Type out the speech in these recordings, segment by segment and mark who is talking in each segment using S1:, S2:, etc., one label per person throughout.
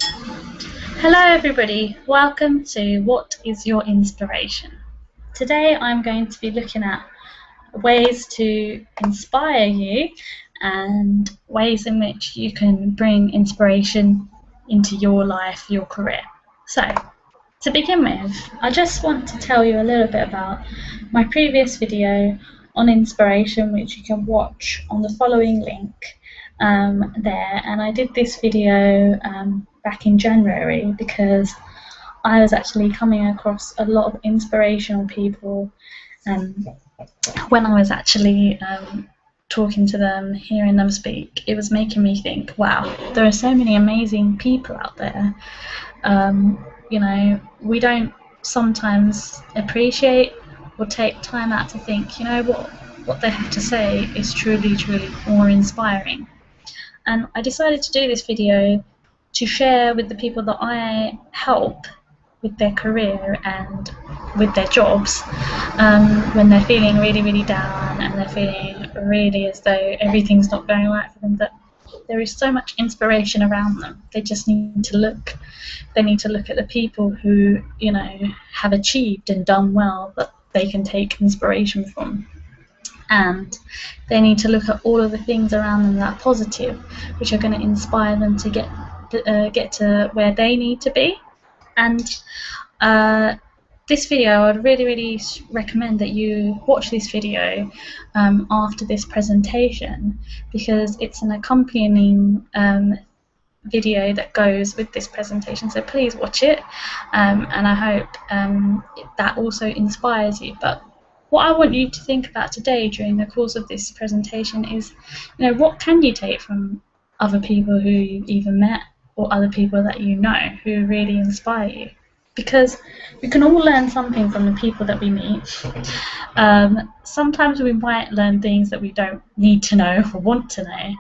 S1: Hello everybody, welcome to What is Your Inspiration? Today I'm going to be looking at ways to inspire you and ways in which you can bring inspiration into your life, your career. So, to begin with, I just want to tell you a little bit about my previous video on inspiration, which you can watch on the following link there. And I did this video back in January because I was actually coming across a lot of inspirational people when I was actually talking to them, hearing them speak. It was making me think, wow, there are so many amazing people out there. We don't sometimes appreciate or take time out to think, what they have to say is truly, truly more inspiring. And I decided to do this video to share with the people that I help with their career and with their jobs when they're feeling really, really down and they're feeling really as though everything's not going right for them, that there is so much inspiration around them. They just need to look. They need to look at the people who, have achieved and done well that they can take inspiration from. And they need to look at all of the things around them that are positive, which are going to inspire them to get to where they need to be. And this video, I would really, really recommend that you watch this video after this presentation, because it's an accompanying video that goes with this presentation. So please watch it, and I hope that also inspires you. But what I want you to think about today during the course of this presentation is, what can you take from other people who you've either met or other people that you know who really inspire you? Because we can all learn something from the people that we meet. Sometimes we might learn things that we don't need to know or want to know,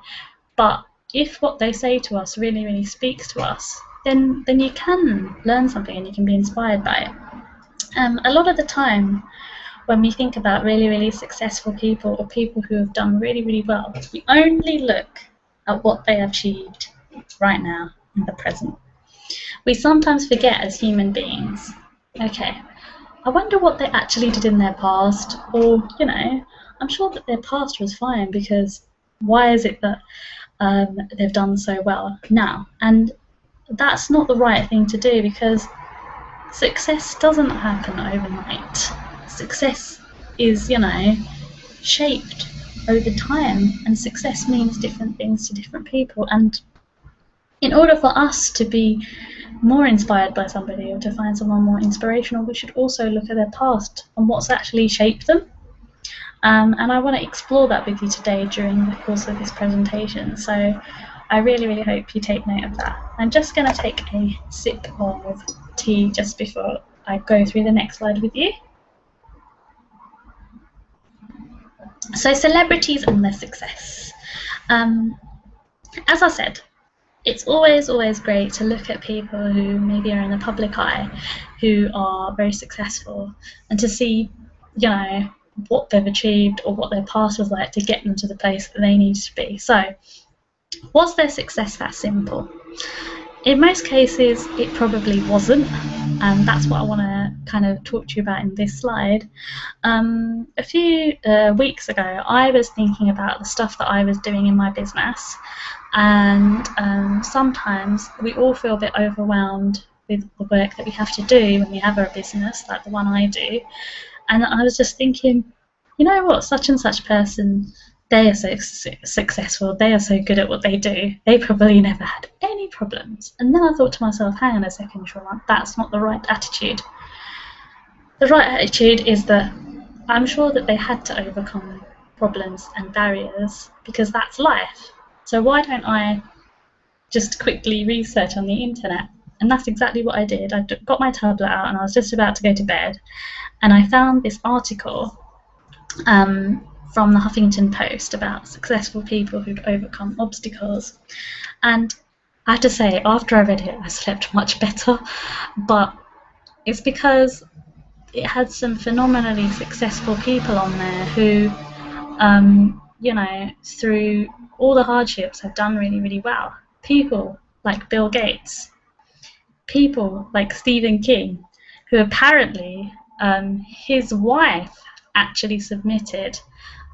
S1: but if what they say to us really, really speaks to us, then you can learn something and you can be inspired by it. A lot of the time, when we think about really, really successful people or people who have done really, really well, we only look at what they have achieved right now in the present. We sometimes forget as human beings, okay, I wonder what they actually did in their past, or, I'm sure that their past was fine, because why is it that they've done so well now? And that's not the right thing to do, because success doesn't happen overnight. Success is, shaped over time, and success means different things to different people. And in order for us to be more inspired by somebody or to find someone more inspirational, we should also look at their past and what's actually shaped them. And I want to explore that with you today during the course of this presentation. So I really, really hope you take note of that. I'm just going to take a sip of tea just before I go through the next slide with you. So celebrities and their success. As I said, it's always, always great to look at people who maybe are in the public eye, who are very successful, and to see, what they've achieved or what their past was like to get them to the place that they need to be. So, was their success that simple? In most cases, it probably wasn't, and that's what I want to kind of talk to you about in this slide. A few weeks ago, I was thinking about the stuff that I was doing in my business, and sometimes we all feel a bit overwhelmed with the work that we have to do when we have our business, like the one I do. And I was just thinking, such and such person, they are so successful, they are so good at what they do, they probably never had any problems. And then I thought to myself, hang on a second, Shauna, that's not the right attitude. The right attitude is that I'm sure that they had to overcome problems and barriers, because that's life. So why don't I just quickly research on the internet? And that's exactly what I did. I got my tablet out and I was just about to go to bed, and I found this article from the Huffington Post about successful people who'd overcome obstacles. And I have to say, after I read it, I slept much better, but it's because it had some phenomenally successful people on there who, through all the hardships have done really, really well. People like Bill Gates, people like Stephen King, who apparently his wife actually submitted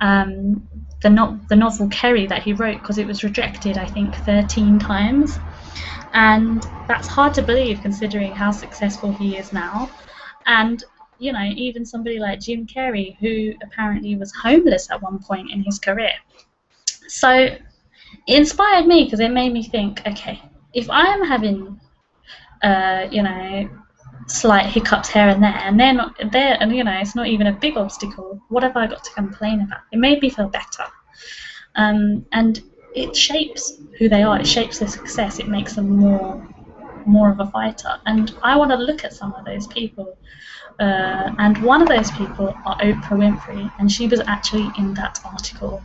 S1: the novel Kerry that he wrote because it was rejected, I think, 13 times. And that's hard to believe considering how successful he is now. And, you know, even somebody like Jim Carrey, who apparently was homeless at one point in his career. So it inspired me because it made me think, okay, if I am having, you know, slight hiccups here and there, and they're not there, and you know, it's not even a big obstacle, what have I got to complain about? It made me feel better. And it shapes who they are, it shapes their success, it makes them more of a fighter. And I want to look at some of those people. And one of those people are Oprah Winfrey, and she was actually in that article.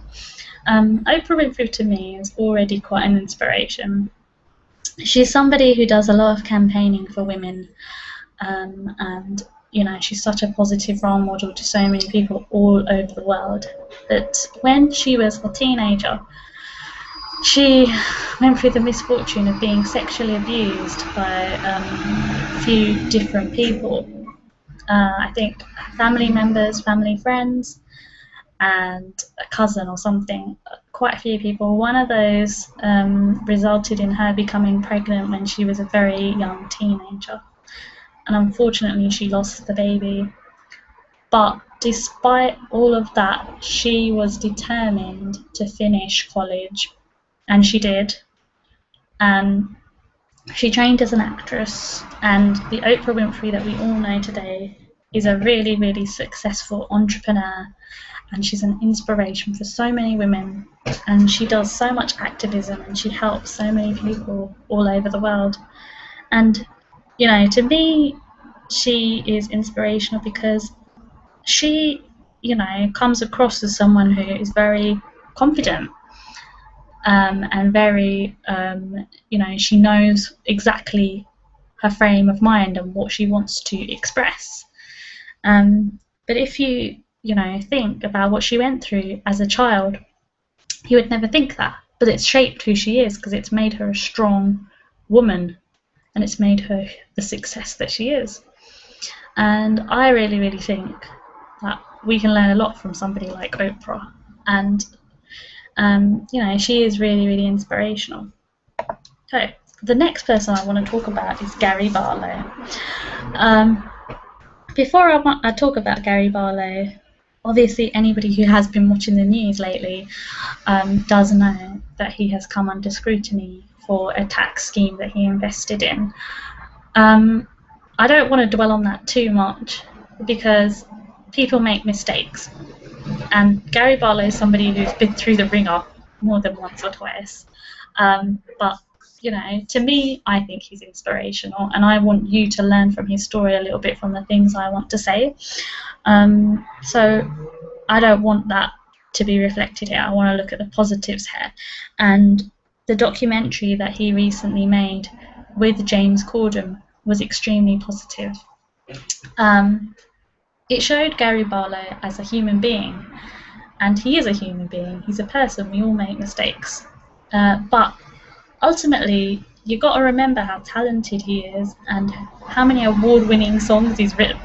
S1: Oprah Winfrey to me is already quite an inspiration. She's somebody who does a lot of campaigning for women, and you know, she's such a positive role model to so many people all over the world. But when she was a teenager, she went through the misfortune of being sexually abused by a few different people. I think family members, family friends, and a cousin or something, quite a few people. One of those resulted in her becoming pregnant when she was a very young teenager. And unfortunately, she lost the baby. But despite all of that, she was determined to finish college. And she did. And she trained as an actress. And the Oprah Winfrey that we all know today is a really, really successful entrepreneur. And she's an inspiration for so many women, and she does so much activism, and she helps so many people all over the world. And you know, to me, she is inspirational because she, you know, comes across as someone who is very confident, and very, you know, she knows exactly her frame of mind and what she wants to express. But if you know, think about what she went through as a child, you would never think that. But it's shaped who she is because it's made her a strong woman, and it's made her the success that she is. And I really, really think that we can learn a lot from somebody like Oprah. And, you know, she is really, really inspirational. So the next person I want to talk about is Gary Barlow. Before I talk about Gary Barlow, obviously anybody who has been watching the news lately does know that he has come under scrutiny for a tax scheme that he invested in. I don't want to dwell on that too much because people make mistakes, and Gary Barlow is somebody who's been through the ringer more than once or twice. But you know, to me, I think he's inspirational, and I want you to learn from his story a little bit from the things I want to say. So I don't want that to be reflected here. I want to look at the positives here. And the documentary that he recently made with James Corden was extremely positive. It showed Gary Barlow as a human being, and he is a human being. He's a person. We all make mistakes. But ultimately, you've got to remember how talented he is and how many award-winning songs he's written.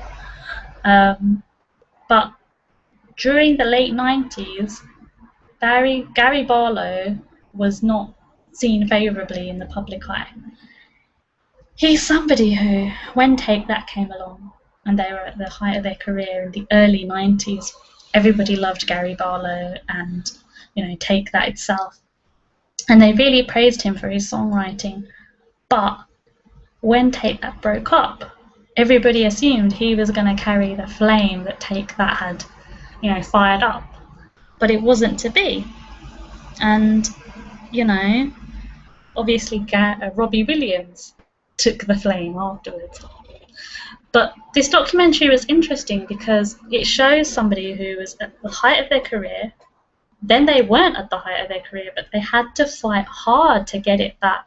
S1: But during the late 90s, Gary Barlow was not seen favourably in the public eye. He's somebody who, when Take That came along, and they were at the height of their career in the early 90s, everybody loved Gary Barlow and, you know, Take That itself. And they really praised him for his songwriting. But when Take That broke up, everybody assumed he was going to carry the flame that Take That had, you know, fired up. But it wasn't to be. And, you know, obviously Robbie Williams took the flame afterwards. But this documentary was interesting because it shows somebody who was at the height of their career. Then they weren't at the height of their career, but they had to fight hard to get it back.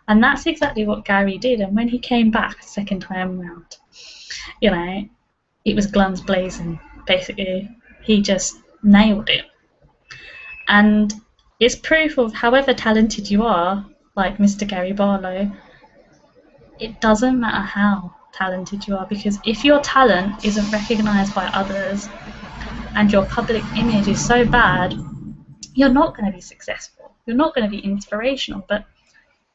S1: And that's exactly what Gary did. And when he came back second time round, you know, it was guns blazing. Basically, he just nailed it. And it's proof of however talented you are, like Mr. Gary Barlow, it doesn't matter how talented you are, because if your talent isn't recognised by others and your public image is so bad, you're not going to be successful. You're not going to be inspirational. But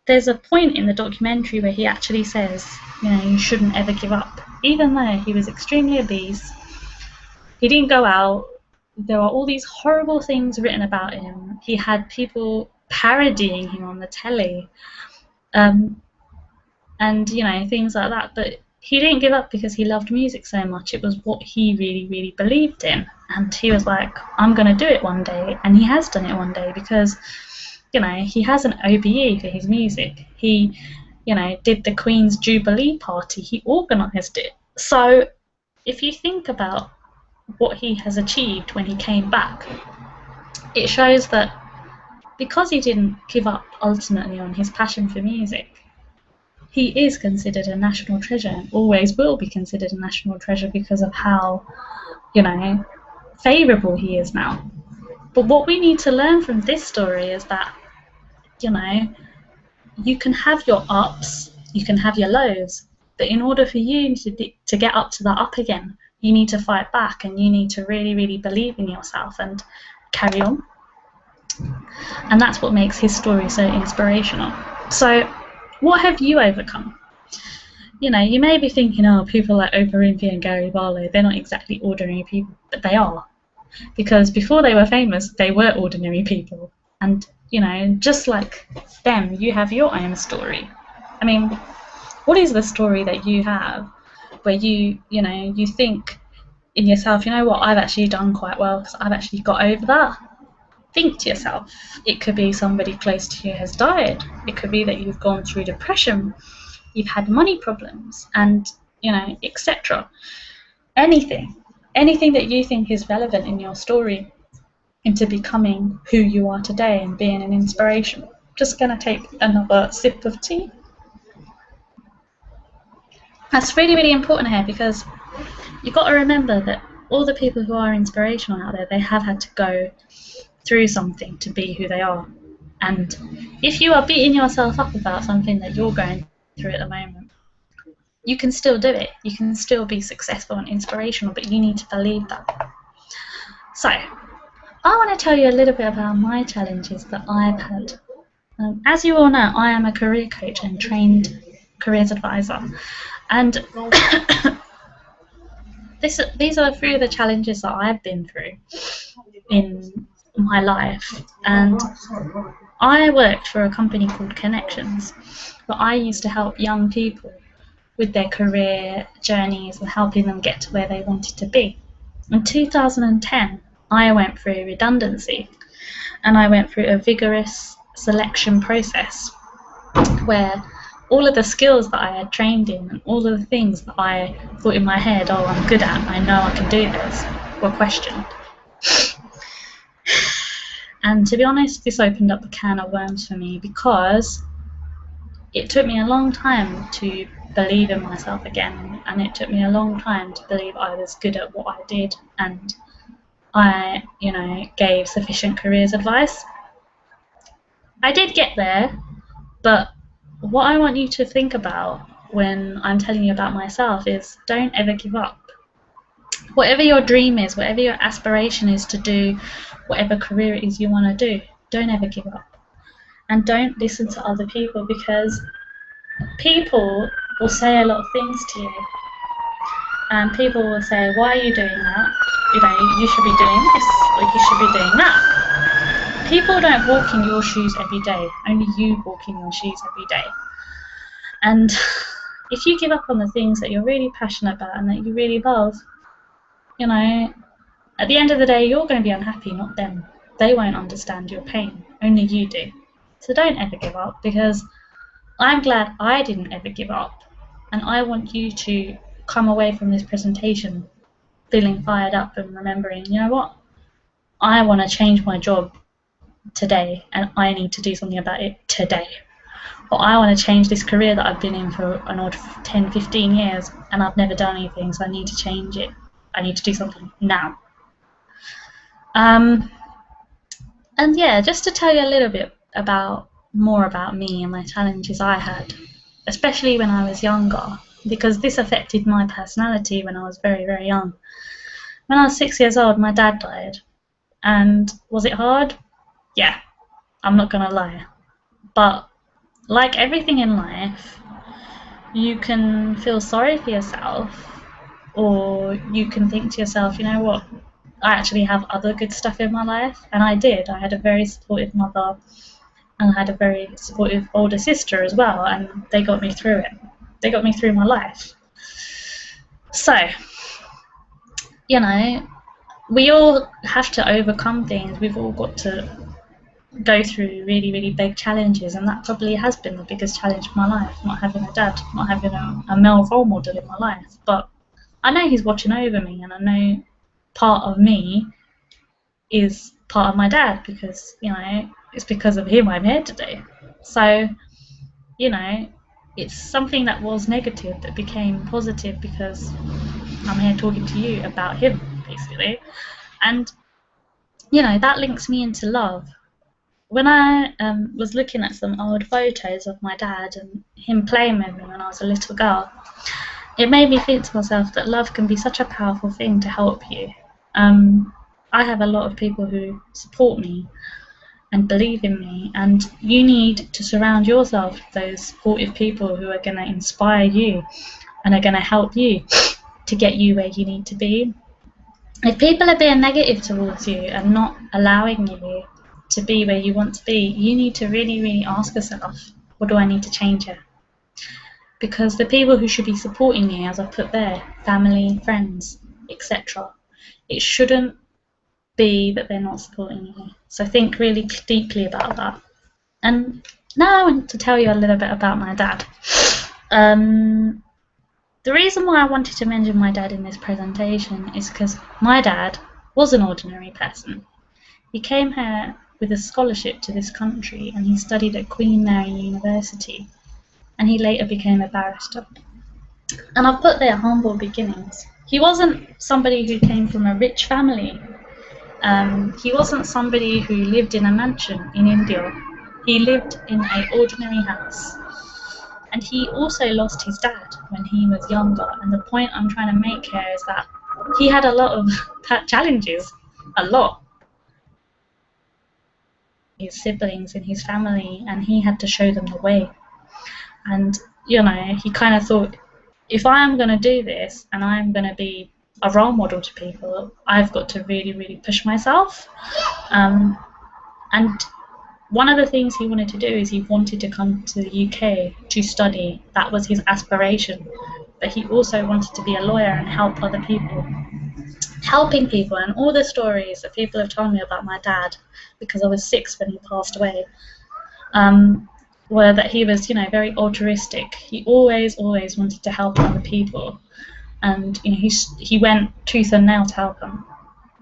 S1: there's a point in the documentary where he actually says, you shouldn't ever give up. Even though he was extremely obese, he didn't go out, there are all these horrible things written about him. He had people parodying him on the telly, and things like that. But he didn't give up because he loved music so much. It was what he really, really believed in. And he was like, I'm going to do it one day. And he has done it one day because, he has an OBE for his music. He, did the Queen's Jubilee party. He organised it. So if you think about what he has achieved when he came back, it shows that because he didn't give up ultimately on his passion for music, he is considered a national treasure and always will be considered a national treasure because of how, favourable he is now. But what we need to learn from this story is that, you can have your ups, you can have your lows, but in order for you to get up to the up again, you need to fight back, and you need to really, really believe in yourself and carry on. And that's what makes his story so inspirational. So what have you overcome? You may be thinking, people like Oprah Winfrey and Gary Barlow, they're not exactly ordinary people, but they are. Because before they were famous, they were ordinary people. And, just like them, you have your own story. I mean, what is the story that you have where you think in yourself, I've actually done quite well because I've actually got over that? Think to yourself. It could be somebody close to you has died. It could be that you've gone through depression, you've had money problems, and, etc. Anything that you think is relevant in your story into becoming who you are today and being an inspiration. Just going to take another sip of tea. That's really, really important here, because you've got to remember that all the people who are inspirational out there, they have had to go through something to be who they are. And if you are beating yourself up about something that you're going through at the moment, you can still do it. You can still be successful and inspirational, but you need to believe that. So, I want to tell you a little bit about my challenges that I've had. As you all know, I am a career coach and trained careers advisor. And these are a few of the challenges that I've been through in my life. And I worked for a company called Connections, where I used to help young people with their career journeys and helping them get to where they wanted to be. In 2010, I went through redundancy, and I went through a vigorous selection process where all of the skills that I had trained in and all of the things that I thought in my head, I'm good at, I know I can do this, were questioned. And to be honest, this opened up a can of worms for me, because it took me a long time to believe in myself again, and it took me a long time to believe I was good at what I did, and I, gave sufficient careers advice. I did get there, but what I want you to think about when I'm telling you about myself is don't ever give up. Whatever your dream is, whatever your aspiration is to do, whatever career it is you want to do, don't ever give up. And don't listen to other people, because people will say a lot of things to you. And people will say, why are you doing that? You should be doing this, or you should be doing that. People don't walk in your shoes every day. Only you walk in your shoes every day. And if you give up on the things that you're really passionate about and that you really love, at the end of the day, you're going to be unhappy, not them. They won't understand your pain. Only you do. So don't ever give up, because I'm glad I didn't ever give up. And I want you to come away from this presentation feeling fired up and remembering, what? I want to change my job today, and I need to do something about it today. Or I want to change this career that I've been in for an odd 10, 15 years, and I've never done anything, so I need to change it. I need to do something now. And yeah, just to tell you a little bit more about me and my challenges I had. especially when I was younger, because this affected my personality when I was very, very young. When I was 6 years old, my dad died. And was it hard? Yeah, I'm not going to lie. But like everything in life, you can feel sorry for yourself, or you can think to yourself, you know what, I actually have other good stuff in my life. And I did. I had a very supportive mother, and I had a very supportive older sister as well, and they got me through it. They got me through my life. So, you know, we all have to overcome things. We've all got to go through really, really big challenges, and that probably has been the biggest challenge of my life, not having a dad, not having a male role model in my life. But I know he's watching over me, and I know part of me is part of my dad, because, you know, it's because of him I'm here today. So, you know, it's something that was negative that became positive because I'm here talking to you about him, basically. And, you know, that links me into love. When I was looking at some old photos of my dad and him playing with me when I was a little girl, it made me think to myself that love can be such a powerful thing to help you. I have a lot of people who support me and believe in me, and you need to surround yourself with those supportive people who are going to inspire you and are going to help you to get you where you need to be. If people are being negative towards you and not allowing you to be where you want to be, you need to really, really ask yourself, what do I need to change here? Because the people who should be supporting you, as I've put there, family, friends, etc., it shouldn't be that they're not supporting you. So think really deeply about that. And now I want to tell you a little bit about my dad. The reason why I wanted to mention my dad in this presentation is because my dad was an ordinary person. He came here with a scholarship to this country, and he studied at Queen Mary University, and he later became a barrister. And I've put there humble beginnings. He wasn't somebody who came from a rich family. He wasn't somebody who lived in a mansion in India. He lived in an ordinary house. And he also lost his dad when he was younger. And the point I'm trying to make here is that he had a lot of challenges, a lot. His siblings in his family, and he had to show them the way. And, you know, he kind of thought, if I am going to do this and I'm going to be a role model to people, I've got to really, really push myself. And one of the things he wanted to do is he wanted to come to the UK to study. That was his aspiration. But he also wanted to be a lawyer and help other people. Helping people, and all the stories that people have told me about my dad, because I was 6 when he passed away, were that he was, you know, very altruistic. He always wanted to help other people. And, you know, he went tooth and nail to help them.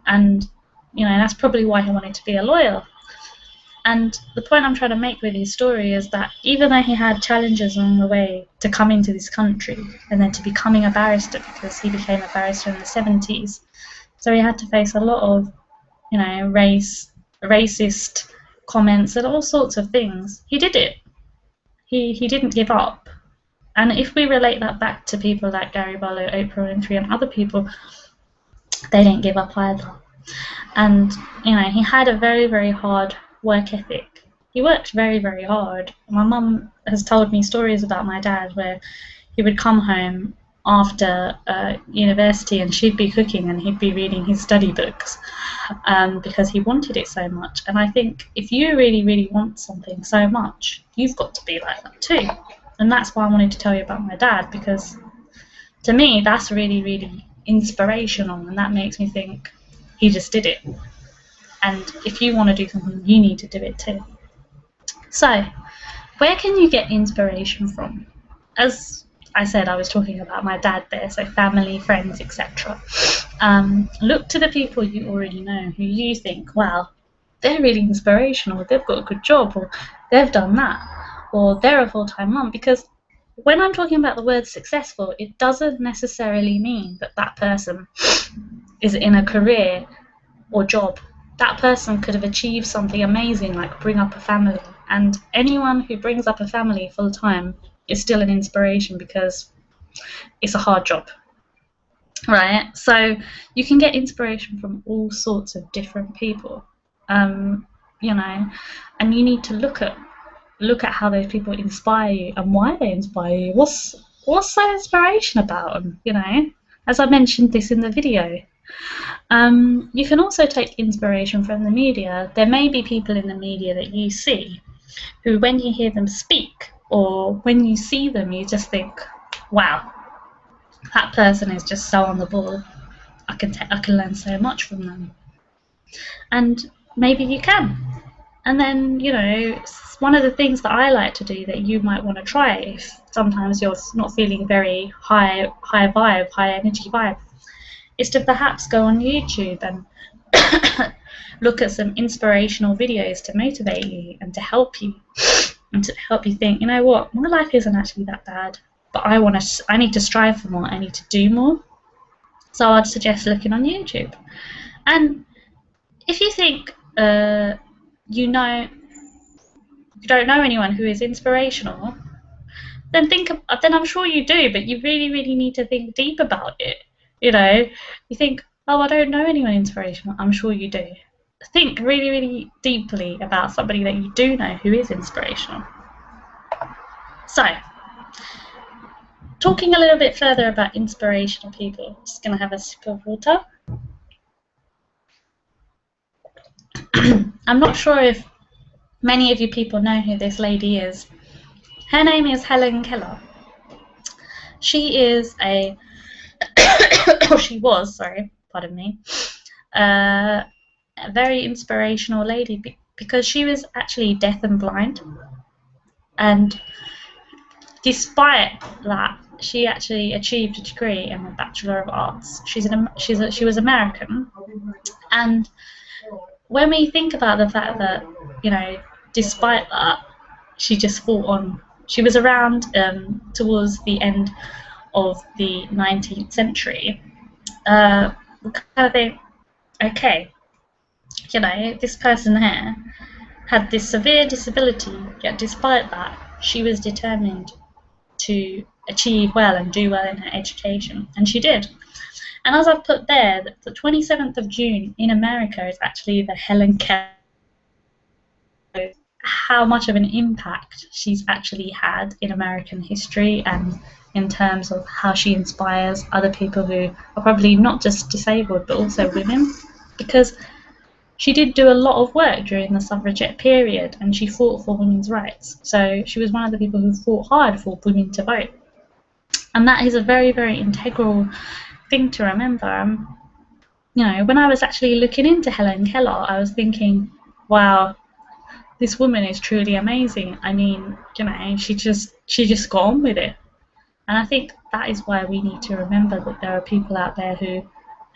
S1: And, you know, that's probably why he wanted to be a lawyer. And the point I'm trying to make with his story is that even though he had challenges along the way to come into this country and then to becoming a barrister, because he became a barrister in the 70s, so he had to face a lot of, you know, racist comments and all sorts of things. He did it. He didn't give up. And if we relate that back to people like Gary Barlow, Oprah Winfrey, and other people, they didn't give up either. And, you know, he had a very, very hard work ethic. He worked very, very hard. My mum has told me stories about my dad where he would come home after university and she'd be cooking and he'd be reading his study books because he wanted it so much. And I think if you really, really want something so much, you've got to be like that too. And that's why I wanted to tell you about my dad, because to me that's really, really inspirational, and that makes me think he just did it. And if you want to do something, you need to do it too. So, where can you get inspiration from? As I said, I was talking about my dad there, so family, friends, etc. Look to the people you already know who you think, wow, they're really inspirational, they've got a good job, or they've done that, or they're a full-time mum. Because when I'm talking about the word successful, it doesn't necessarily mean that that person is in a career or job. That person could have achieved something amazing, like bring up a family. And anyone who brings up a family full time it's still an inspiration because it's a hard job, right? So you can get inspiration from all sorts of different people, you know, and you need to look at how those people inspire you and why they inspire you. What's that inspiration about them, you know? As I mentioned this in the video. You can also take inspiration from the media. There may be people in the media that you see who, when you hear them speak or when you see them, you just think, wow, that person is just so on the ball. I can learn so much from them. And maybe you can. And then, you know, one of the things that I like to do that you might want to try if sometimes you're not feeling very high energy vibe, is to perhaps go on YouTube and look at some inspirational videos to motivate you and to help you think, you know what, my life isn't actually that bad, but I need to strive for more, I need to do more. So I'd suggest looking on YouTube. And if you think you don't know anyone who is inspirational, then I'm sure you do, but you really, really need to think deep about it. You know, you think, oh, I don't know anyone inspirational. I'm sure you do. Think really, really deeply about somebody that you do know who is inspirational. So, talking a little bit further about inspirational people, just going to have a sip of water. I'm not sure if many of you people know who this lady is. Her name is Helen Keller. She is a she was, sorry, pardon me, a very inspirational lady because she was actually deaf and blind, and despite that, she actually achieved a degree in a Bachelor of Arts. She was American, and when we think about the fact that, you know, despite that, she just fought on. She was around towards the end of the 19th century. We kind of think, okay, you know, this person here had this severe disability, yet despite that, she was determined to achieve well and do well in her education, and she did. And as I've put there, the 27th of June in America is actually the Helen Keller. How much of an impact she's actually had in American history and in terms of how she inspires other people who are probably not just disabled but also women, because she did do a lot of work during the suffragette period and she fought for women's rights. So she was one of the people who fought hard for women to vote. And that is a very, very integral thing to remember. You know, when I was actually looking into Helen Keller, I was thinking, wow, this woman is truly amazing. I mean, you know, she just got on with it. And I think that is why we need to remember that there are people out there who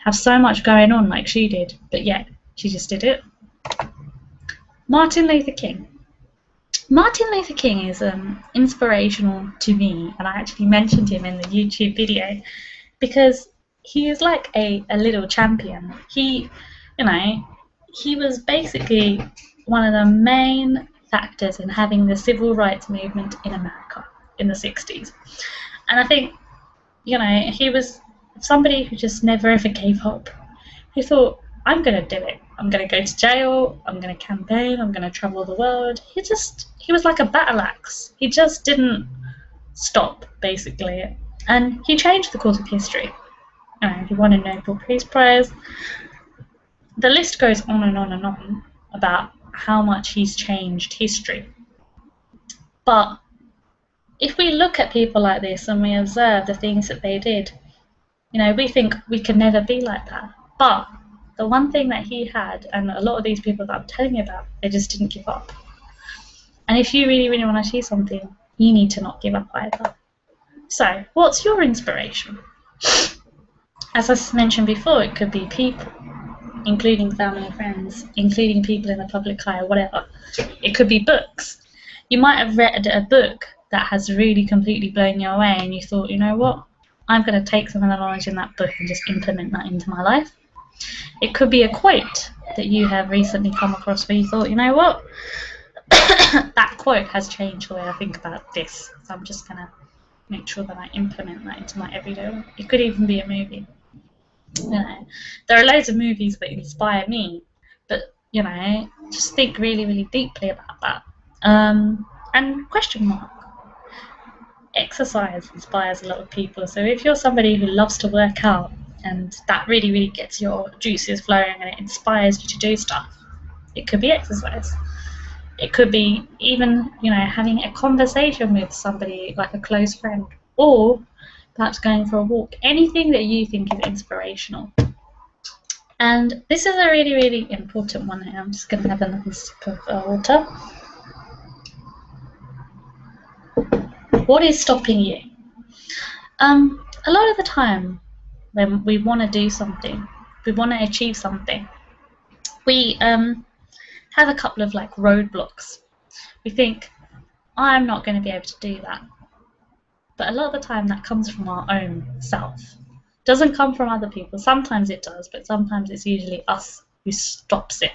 S1: have so much going on like she did, but yet she just did it. Martin Luther King. Martin Luther King is inspirational to me, and I actually mentioned him in the YouTube video because he is like a little champion. He, you know, he was basically one of the main factors in having the civil rights movement in America in the 60s. And I think, you know, he was somebody who just never ever gave up. He thought, I'm going to do it. I'm going to go to jail. I'm going to campaign. I'm going to travel the world. He was like a battle axe. He just didn't stop, basically. And he changed the course of history. You know, he won a Nobel Peace Prize. The list goes on and on and on about how much he's changed history. But if we look at people like this and we observe the things that they did, you know, we think we can never be like that. But the one thing that he had, and a lot of these people that I'm telling you about, they just didn't give up. And if you really, really want to achieve something, you need to not give up either. So, what's your inspiration? As I mentioned before, it could be people, including family and friends, including people in the public eye, or whatever. It could be books. You might have read a book that has really completely blown you away and you thought, you know what, I'm going to take some of the knowledge in that book and just implement that into my life. It could be a quote that you have recently come across where you thought, you know what, that quote has changed the way I think about this. So I'm just gonna make sure that I implement that into my everyday life. It could even be a movie. You know, there are loads of movies that inspire me, but just think really, really deeply about that. And question mark. Exercise inspires a lot of people. So if you're somebody who loves to work out and that really, really gets your juices flowing and it inspires you to do stuff, it could be exercise. It could be even, having a conversation with somebody like a close friend, or perhaps going for a walk. Anything that you think is inspirational. And this is a really, really important one here. I'm just going to have another sip of water. What is stopping you? A lot of the time, when we want to do something, we want to achieve something, we have a couple of roadblocks. We think, I'm not going to be able to do that. But a lot of the time that comes from our own self. It doesn't come from other people. Sometimes it does, but sometimes it's usually us who stops it.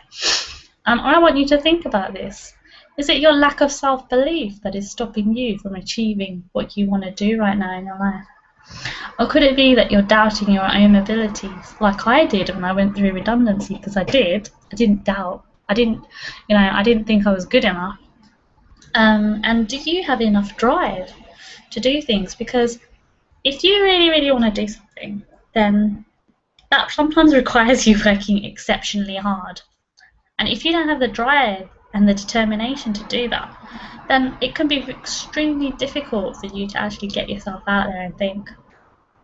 S1: And I want you to think about this. Is it your lack of self-belief that is stopping you from achieving what you want to do right now in your life? Or could it be that you're doubting your own abilities, like I did when I went through redundancy? Because I didn't doubt. I didn't think I was good enough. And do you have enough drive to do things? Because if you really, really want to do something, then that sometimes requires you working exceptionally hard. And if you don't have the drive and the determination to do that, then it can be extremely difficult for you to actually get yourself out there and think,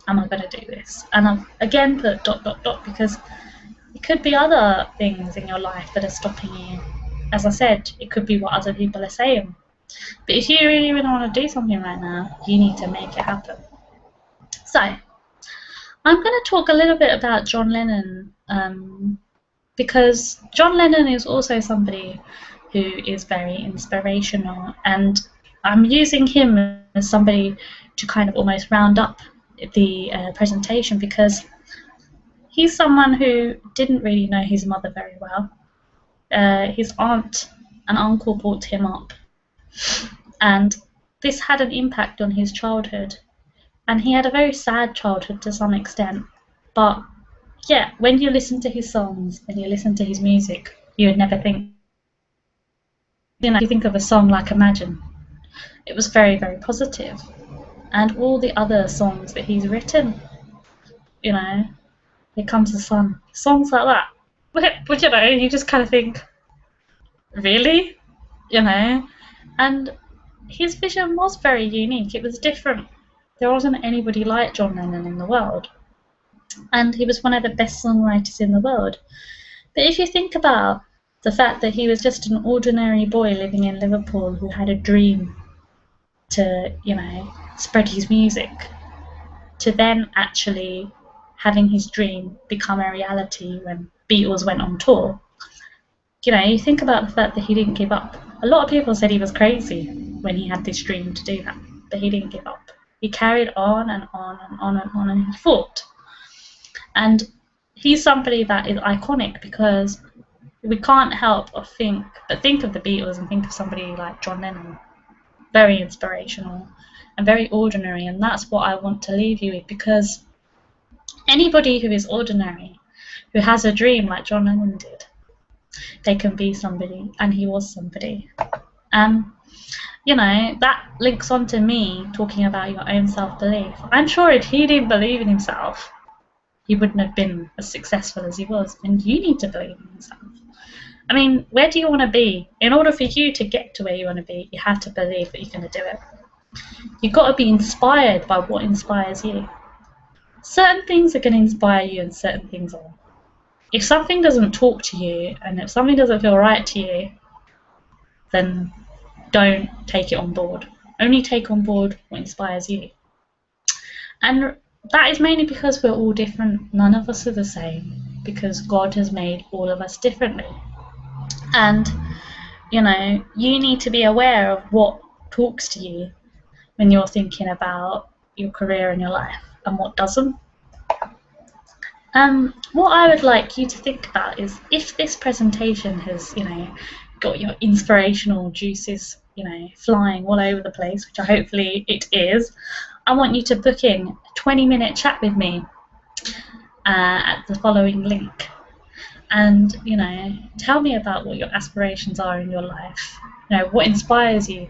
S1: am I going to do this? And I've again put ... because it could be other things in your life that are stopping you. As I said, it could be what other people are saying. But if you really, really want to do something right now, you need to make it happen. So, I'm going to talk a little bit about John Lennon, because John Lennon is also somebody who is very inspirational, and I'm using him as somebody to kind of almost round up the presentation, because he's someone who didn't really know his mother very well. His aunt and uncle brought him up, and this had an impact on his childhood, and he had a very sad childhood to some extent. But yeah, when you listen to his songs and you listen to his music, you would never think, you think of a song like Imagine. It was very, very positive. And all the other songs that he's written, Here Comes the Sun, songs like that. But you just kind of think, really? And his vision was very unique. It was different. There wasn't anybody like John Lennon in the world. And he was one of the best songwriters in the world. But if you think about the fact that he was just an ordinary boy living in Liverpool who had a dream to, spread his music, to then actually having his dream become a reality when Beatles went on tour, you think about the fact that he didn't give up. A lot of people said he was crazy when he had this dream to do that, but he didn't give up. He carried on and on and on and on, and he fought. And he's somebody that is iconic, because we can't help but think of the Beatles and think of somebody like John Lennon. Very inspirational and very ordinary, and that's what I want to leave you with, because anybody who is ordinary, who has a dream like John Lennon did, they can be somebody, and he was somebody. That links on to me talking about your own self-belief. I'm sure if he didn't believe in himself, he wouldn't have been as successful as he was, and you need to believe in yourself. I mean, where do you want to be? In order for you to get to where you want to be, you have to believe that you're going to do it. You've got to be inspired by what inspires you. Certain things are going to inspire you and certain things aren't. If something doesn't talk to you and if something doesn't feel right to you, then don't take it on board. Only take on board what inspires you. And that is mainly because we're all different. None of us are the same, because God has made all of us differently. And, you need to be aware of what talks to you when you're thinking about your career and your life, and what doesn't. What I would like you to think about is, if this presentation has, got your inspirational juices, flying all over the place, which hopefully it is, I want you to book in a 20-minute chat with me at the following link. And, tell me about what your aspirations are in your life. What inspires you?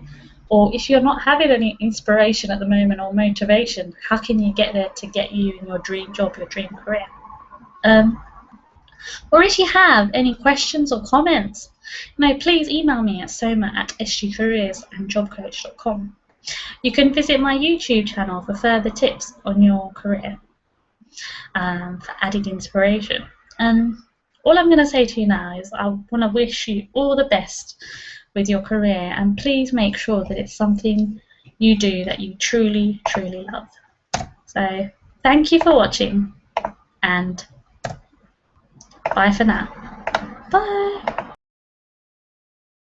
S1: Or if you're not having any inspiration at the moment or motivation, how can you get there to get you in your dream job, your dream career? Or if you have any questions or comments, please email me at soma@sgcareersandjobcoach.com. You can visit my YouTube channel for further tips on your career, for added inspiration. And all I'm going to say to you now is I want to wish you all the best with your career, and please make sure that it's something you do that you truly, truly love. So thank you for watching, and bye for now. Bye.